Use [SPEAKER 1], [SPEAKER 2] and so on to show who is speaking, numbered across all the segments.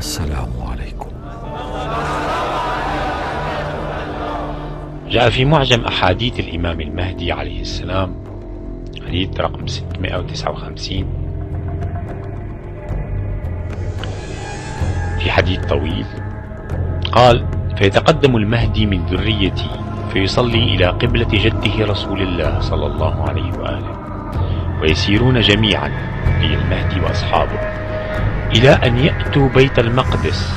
[SPEAKER 1] السلام عليكم.
[SPEAKER 2] جاء في معجم أحاديث الإمام المهدي عليه السلام حديث رقم 659 في حديث طويل قال: فيتقدم المهدي من ذريتي فيصلي إلى قبلة جده رسول الله صلى الله عليه وآله، ويسيرون جميعا أي المهدي وأصحابه إلى أن يأتوا بيت المقدس.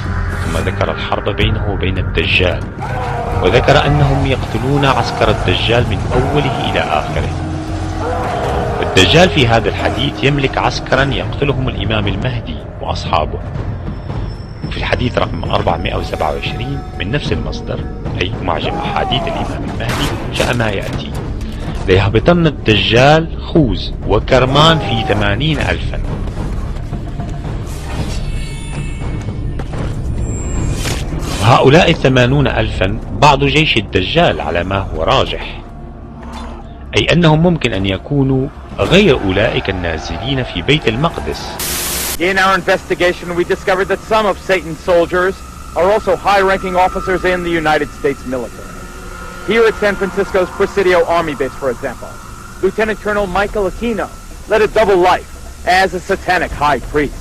[SPEAKER 2] ثم ذكر الحرب بينه وبين الدجال، وذكر أنهم يقتلون عسكر الدجال من أوله إلى آخره. والدجال في هذا الحديث يملك عسكرا يقتلهم الإمام المهدي وأصحابه. في الحديث رقم 427 من نفس المصدر أي معجم أحاديث الإمام المهدي جاء ما يأتي: ليهبطن الدجال خوز وكرمان في 80,000. وهؤلاء 80,000 بعض جيش الدجال على ما هو راجح، أي أنهم ممكن أن يكونوا غير أولئك النازلين في بيت المقدس.
[SPEAKER 3] In our investigation, we discovered that some of Satan's soldiers are also high-ranking officers in the United States military. Here at San Francisco's Presidio Army Base, for example, Lieutenant Colonel Michael Aquino led a double life as a satanic high priest.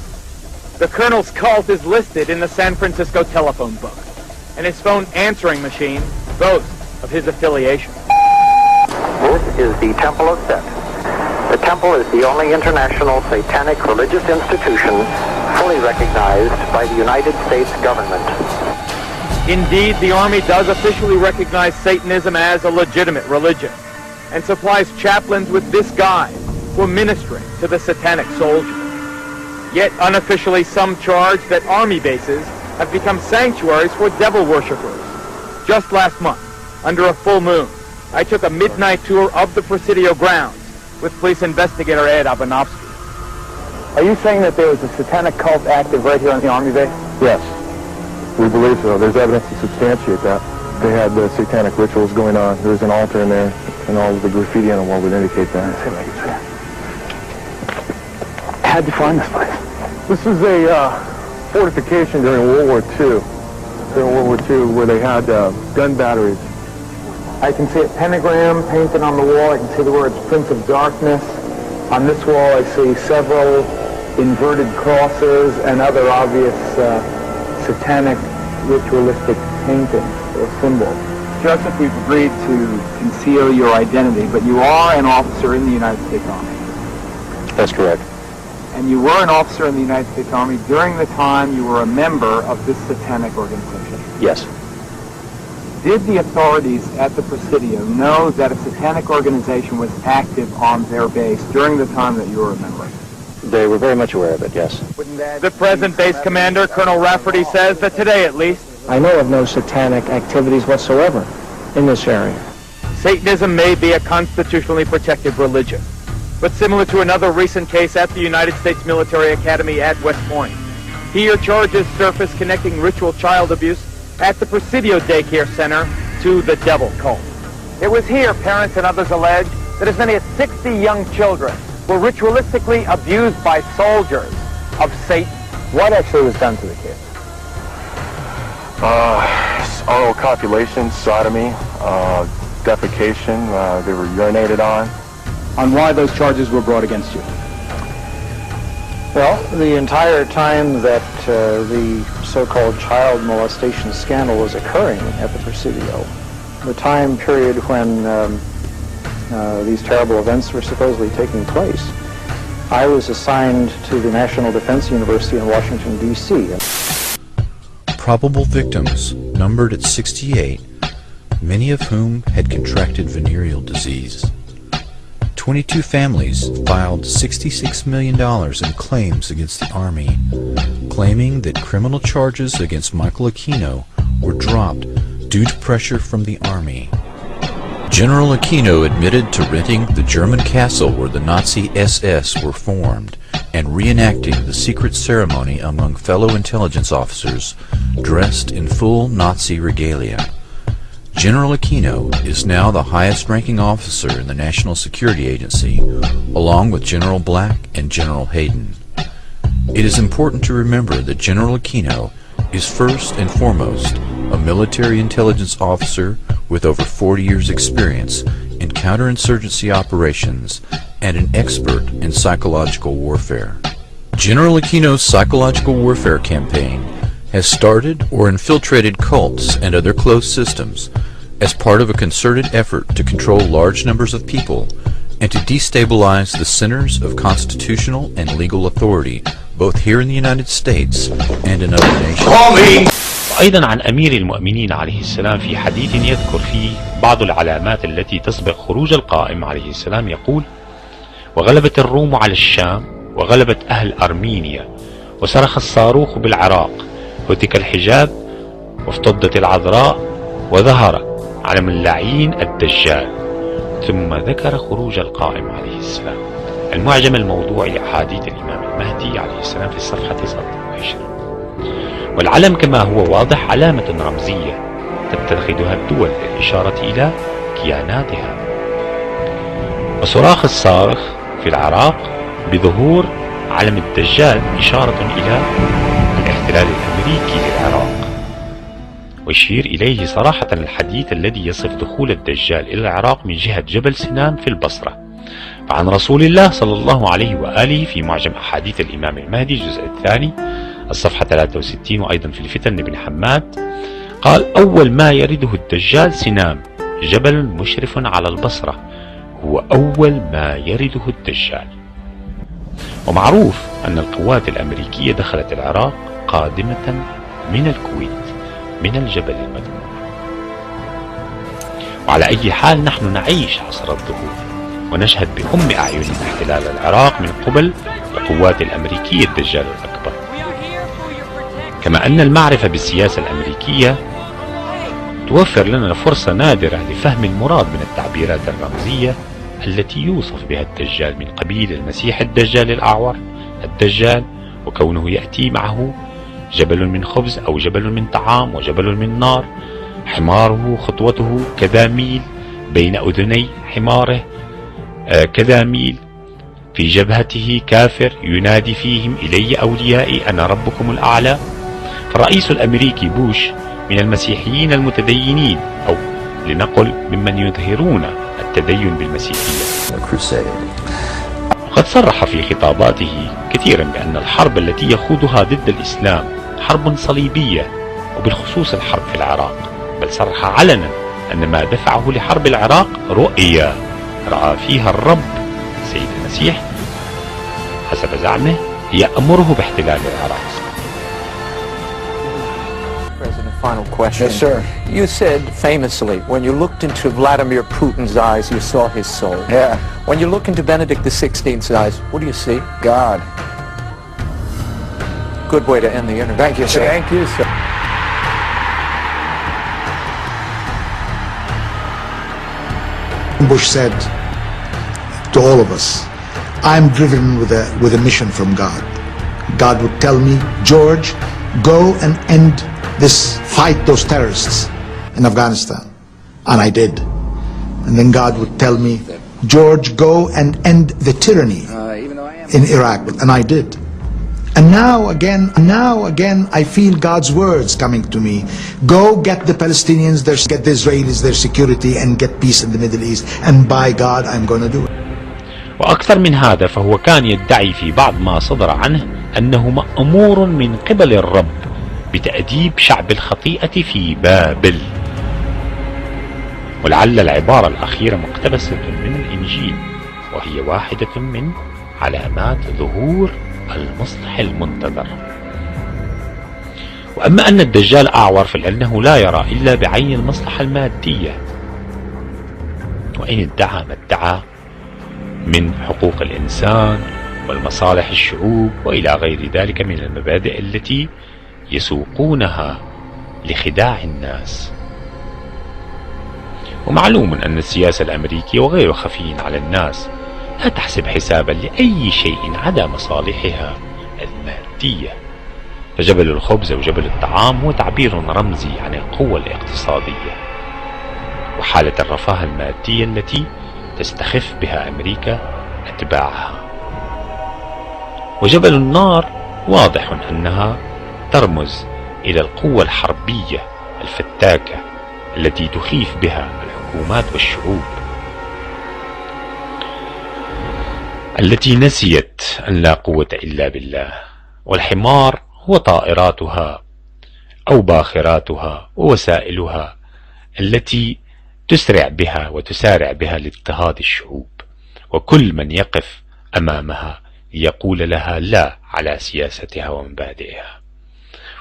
[SPEAKER 3] The colonel's cult is listed in the San Francisco telephone book, and his phone answering machine boasts of his affiliation.
[SPEAKER 4] This is the Temple of Set. The temple is the only international satanic religious institution fully recognized by the United States government.
[SPEAKER 3] Indeed, the Army does officially recognize Satanism as a legitimate religion and supplies chaplains with this guide for ministering to the satanic soldiers. Yet unofficially some charge that Army bases have become sanctuaries for devil worshippers. Just last month, under a full moon, I took a midnight tour of the Presidio grounds with police investigator Ed Abanovsky. Are you saying that there was a satanic cult active right here on the Army base?
[SPEAKER 5] Yes, we believe so. There's evidence to substantiate that. They had satanic rituals going on. There's an altar in there, and all of the graffiti on the wall would indicate that.
[SPEAKER 3] How'd you find this place?
[SPEAKER 5] This is a fortification during World War II. During World War II, where they had gun batteries.
[SPEAKER 3] I can see a pentagram painted on the wall. I can see the words Prince of Darkness. On this wall I see several inverted crosses and other obvious satanic ritualistic paintings or symbols. Joseph, we've agreed to conceal your identity, but you are an officer in the United States Army.
[SPEAKER 5] That's correct.
[SPEAKER 3] And you were an officer in the United States Army during the time you were a member of this satanic organization.
[SPEAKER 5] Yes.
[SPEAKER 3] Did the authorities at the Presidio know that a satanic organization was active on their base during the time that you were a member?
[SPEAKER 5] They were very much aware of it, yes.
[SPEAKER 3] The present base commander, Colonel Rafferty, says that today at least,
[SPEAKER 6] I know of no satanic activities whatsoever in this area.
[SPEAKER 3] Satanism may be a constitutionally protected religion, but similar to another recent case at the United States Military Academy at West Point, here charges surface connecting ritual child abuse at the Presidio Daycare Center to the devil cult. It was here, parents and others allege, that as many as 60 young children were ritualistically abused by soldiers of Satan. What actually was done to the kids?
[SPEAKER 5] Oral copulation, sodomy, defecation, they were urinated on.
[SPEAKER 3] On why those charges were brought against you?
[SPEAKER 6] Well, the entire time that the so-called child molestation scandal was occurring at the Presidio, the time period when these terrible events were supposedly taking place, I was assigned to the National Defense University in Washington, D.C.
[SPEAKER 1] Probable victims numbered at 68, many of whom had contracted venereal disease. 22 families filed $66 million in claims against the Army, claiming that criminal charges against Michael Aquino were dropped due to pressure from the Army. General Aquino admitted to renting the German castle where the Nazi SS were formed and reenacting the secret ceremony among fellow intelligence officers dressed in full Nazi regalia. General Aquino is now the highest-ranking officer in the National Security Agency, along with General Black and General Hayden. It is important to remember that General Aquino is first and foremost a military intelligence officer with over 40 years' experience in counterinsurgency operations and an expert in psychological warfare. General Aquino's psychological warfare campaign has started or infiltrated cults and other closed systems as part of a concerted effort to control large numbers of people and to destabilize the centers of constitutional and legal authority both here in the United States and in other nations.
[SPEAKER 2] وأيضا عن أمير المؤمنين عليه السلام في حديث يذكر فيه بعض العلامات التي تسبق خروج القائم عليه السلام، يقول: وغلبت الروم على الشام، وغلبت أهل أرمينيا، وصرخ الصاروخ بالعراق، هتك الحجاب، وافتضت العذراء، وظهر علم اللعين الدجال. ثم ذكر خروج القائم عليه السلام. المعجم الموضوعي لأحاديث الإمام المهدي عليه السلام في الصفحة 29. والعلم كما هو واضح علامة رمزية تتخذها الدول للإشارة إلى كياناتها. وصراخ الصارخ في العراق بظهور علم الدجال إشارة إلى الاحتلال الأمريكي للعراق، ويشير إليه صراحة الحديث الذي يصف دخول الدجال إلى العراق من جهة جبل سنان في البصرة. فعن رسول الله صلى الله عليه وآله في معجم أحاديث الإمام المهدي الجزء الثاني الصفحة 63 وأيضا في الفتن بن حماد قال: أول ما يرده الدجال سنام، جبل مشرف على البصرة، هو أول ما يرده الدجال. ومعروف أن القوات الأمريكية دخلت العراق قادمة من الكويت من الجبل المذكور. وعلى أي حال نحن نعيش عصر الظهور ونشهد بأم أعيننا احتلال العراق من قبل القوات الأمريكية الدجال الأكبر. كما أن المعرفة بالسياسة الأمريكية توفر لنا فرصة نادرة لفهم المراد من التعبيرات الرمزية التي يوصف بها الدجال من قبيل المسيح الدجال الأعور الدجال، وكونه يأتي معه جبل من خبز أو جبل من طعام وجبل من نار، حماره خطوته كذا ميل، بين أذني حماره كذا ميل، في جبهته كافر ينادي فيهم: إلي أوليائي أنا ربكم الأعلى. فالرئيس الأمريكي بوش من المسيحيين المتدينين، أو لنقل ممن يظهرون التدين بالمسيحية. وقد صرح في خطاباته كثيرا بأن الحرب التي يخوضها ضد الإسلام حرب صليبية، وبالخصوص الحرب في العراق، بل صرح علنا أن ما دفعه لحرب العراق رؤية رأى فيها الرب سيد المسيح حسب زعمه يأمره باحتلال العراق.
[SPEAKER 6] President, final question.
[SPEAKER 7] Yes, sir.
[SPEAKER 6] You said famously, when you looked into Vladimir Putin's eyes, you saw his soul.
[SPEAKER 7] Yeah.
[SPEAKER 6] When you look into Benedict XVI's eyes, what do you see?
[SPEAKER 7] God.
[SPEAKER 6] Good way to end the interview.
[SPEAKER 7] Thank you, sir.
[SPEAKER 6] Thank you, sir.
[SPEAKER 7] Bush said to all of us, I'm driven with a mission from God. God would tell me, George, go and end this, fight those terrorists in Afghanistan. And I did. And then God would tell me, George, go and end the tyranny in Iraq. And I did. And now again, I feel God's words coming to me. Go get the Palestinians, get the Israelis their security, and get peace in the Middle East. And by God, I'm going to do it.
[SPEAKER 2] وأكثر من هذا، فهو كان يدعي في بعض ما صدر عنه أنه مأمور من قبل الرب بتأديب شعب الخطيئة في بابل. ولعل العبارة الأخيرة مقتبسة من الإنجيل، وهي واحدة من علامات ظهور المصلح المنتظر. وأما أن الدجال أعور فلأنه لا يرى إلا بعين المصلحة المادية، وإن ادعى ما ادعى من حقوق الإنسان والمصالح الشعوب وإلى غير ذلك من المبادئ التي يسوقونها لخداع الناس. ومعلوم أن السياسة الأمريكية وغير خفي على الناس لا تحسب حسابا لأي شيء عدا مصالحها المادية. فجبل الخبز أو جبل الطعام هو تعبير رمزي عن القوة الاقتصادية وحالة الرفاه المادية التي تستخف بها أمريكا أتباعها. وجبل النار واضح أنها ترمز إلى القوة الحربية الفتاكة التي تخيف بها الحكومات والشعوب، التي نسيت أن لا قوة إلا بالله. والحمار هو طائراتها أو باخراتها ووسائلها التي تسرع بها وتسارع بها لاضطهاد الشعوب، وكل من يقف أمامها يقول لها لا على سياستها ومبادئها.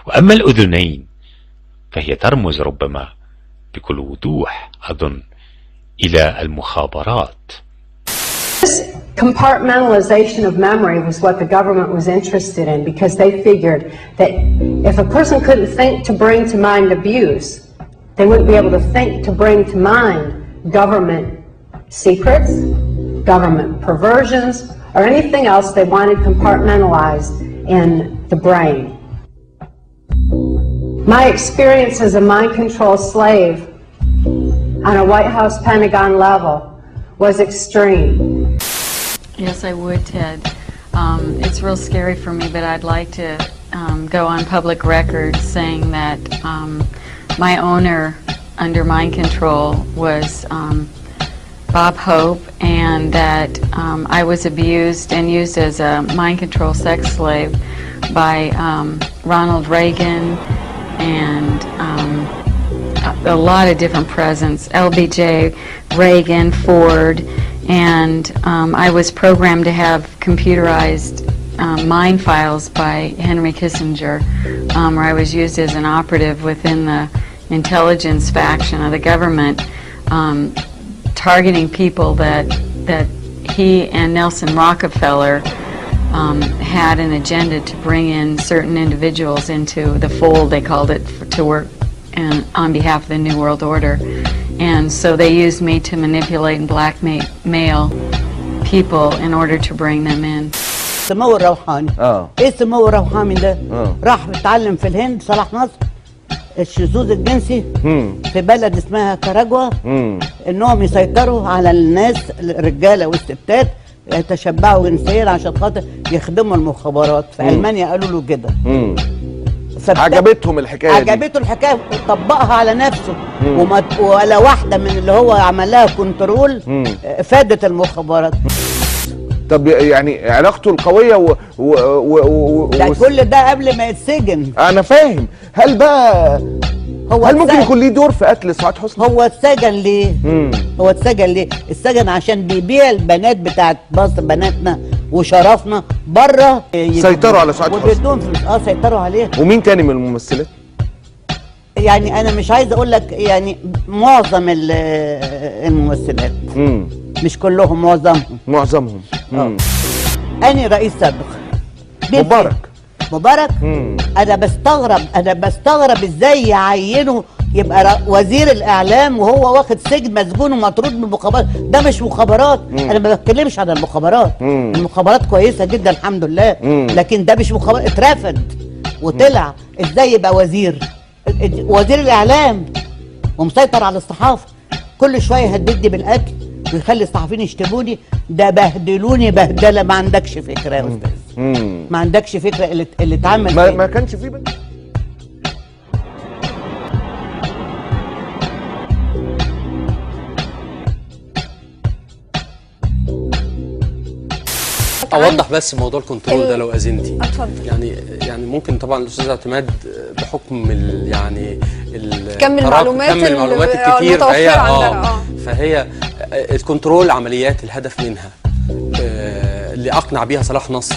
[SPEAKER 2] وأما الأذنين فهي ترمز ربما بكل وضوح أظن إلى المخابرات.
[SPEAKER 8] This compartmentalization of memory was what the government was interested in, because they figured that if a person couldn't think to bring to mind abuse, they wouldn't be able to think to bring to mind government secrets, government perversions, or anything else they wanted compartmentalized in the brain. My experience as a mind control slave on a White House Pentagon level was extreme.
[SPEAKER 9] Yes, I would, Ted. It's real scary for me, but I'd like to go on public record saying that my owner under mind control was Bob Hope, and that I was abused and used as a mind control sex slave by Ronald Reagan and a lot of different presidents, LBJ, Reagan, Ford, and I was programmed to have computerized mind files by Henry Kissinger, where I was used as an operative within the intelligence faction of the government, targeting people that he and Nelson Rockefeller had an agenda to bring in certain individuals into the fold, they called it, to work on behalf of the New World Order. And so they used me to manipulate and blackmail people in order to bring them in.
[SPEAKER 10] السمو الروحاني. ايه السمو الروحاني ده؟ راح اتعلم في الهند صلاح نصر الشذوذ الجنسي في بلد اسمها كاراجوا، انهم يسيطروا على الناس الرجاله والستات يتشبعوا جنسيا عشان خاطر يخدموا المخابرات. في المانيا قالوا له كده.
[SPEAKER 11] عجبتهم الحكايه دي،
[SPEAKER 10] عجبته الحكايه وطبقها على نفسه، ولا واحده من اللي هو عمل لها كنترول فادت المخابرات.
[SPEAKER 11] طب يعني علاقته القويه
[SPEAKER 10] ده كل ده قبل ما يتسجن.
[SPEAKER 11] انا فاهم. هل بقى هل ممكن يكون ليه دور في قتل سعاد حسني؟
[SPEAKER 10] هو اتسجن ليه؟ هو اتسجن ليه؟ اتسجن عشان بيبيع البنات بتاعت مصر، بناتنا وشرفنا بره.
[SPEAKER 11] سيطروا على سعاد حسني
[SPEAKER 10] وبيدوهم فلوس. سيطروا عليها.
[SPEAKER 11] ومين تاني من الممثلات؟
[SPEAKER 10] يعني انا مش عايز اقول لك يعني معظم الممثلات. مش كلهم،
[SPEAKER 11] معظمهم.
[SPEAKER 10] أنا رئيس سابق مبارك. انا بستغرب ازاي يعينه يبقى وزير الاعلام وهو واخد سجن مسجون ومطرود من المخابرات. ده مش مخابرات. انا ما بتكلمش عن المخابرات. المخابرات كويسه جدا الحمد لله، لكن ده مش مخابرات. اترفد وطلع. ازاي يبقى وزير الاعلام ومسيطر على الصحافه؟ كل شويه يهددني بالاكل ويخلي الصحفيين يشتموني. ده بهدلوني بهدله ما عندكش فكره يا استاذ. ما عندكش فكره اللي اتعمل.
[SPEAKER 11] ما كانش فيه بنت.
[SPEAKER 12] اوضح بس موضوع الكنترول ده لو اذنتي.
[SPEAKER 13] اتفضل.
[SPEAKER 12] يعني ممكن طبعا الاستاذ اعتماد بحكم
[SPEAKER 13] كم المعلومات
[SPEAKER 12] الكتير فهي الكنترول عمليات الهدف منها اللي اقنع بيها صلاح نصر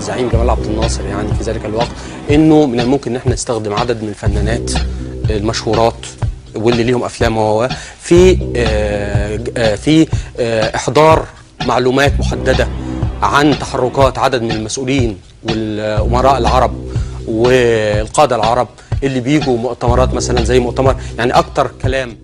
[SPEAKER 12] زعيم جمال عبد الناصر يعني في ذلك الوقت، انه من الممكن ان احنا نستخدم عدد من الفنانات المشهورات واللي ليهم افلام في احضار معلومات محدده عن تحركات عدد من المسؤولين والامراء العرب والقاده العرب اللي بيجوا مؤتمرات مثلا زي مؤتمر، يعني اكتر كلام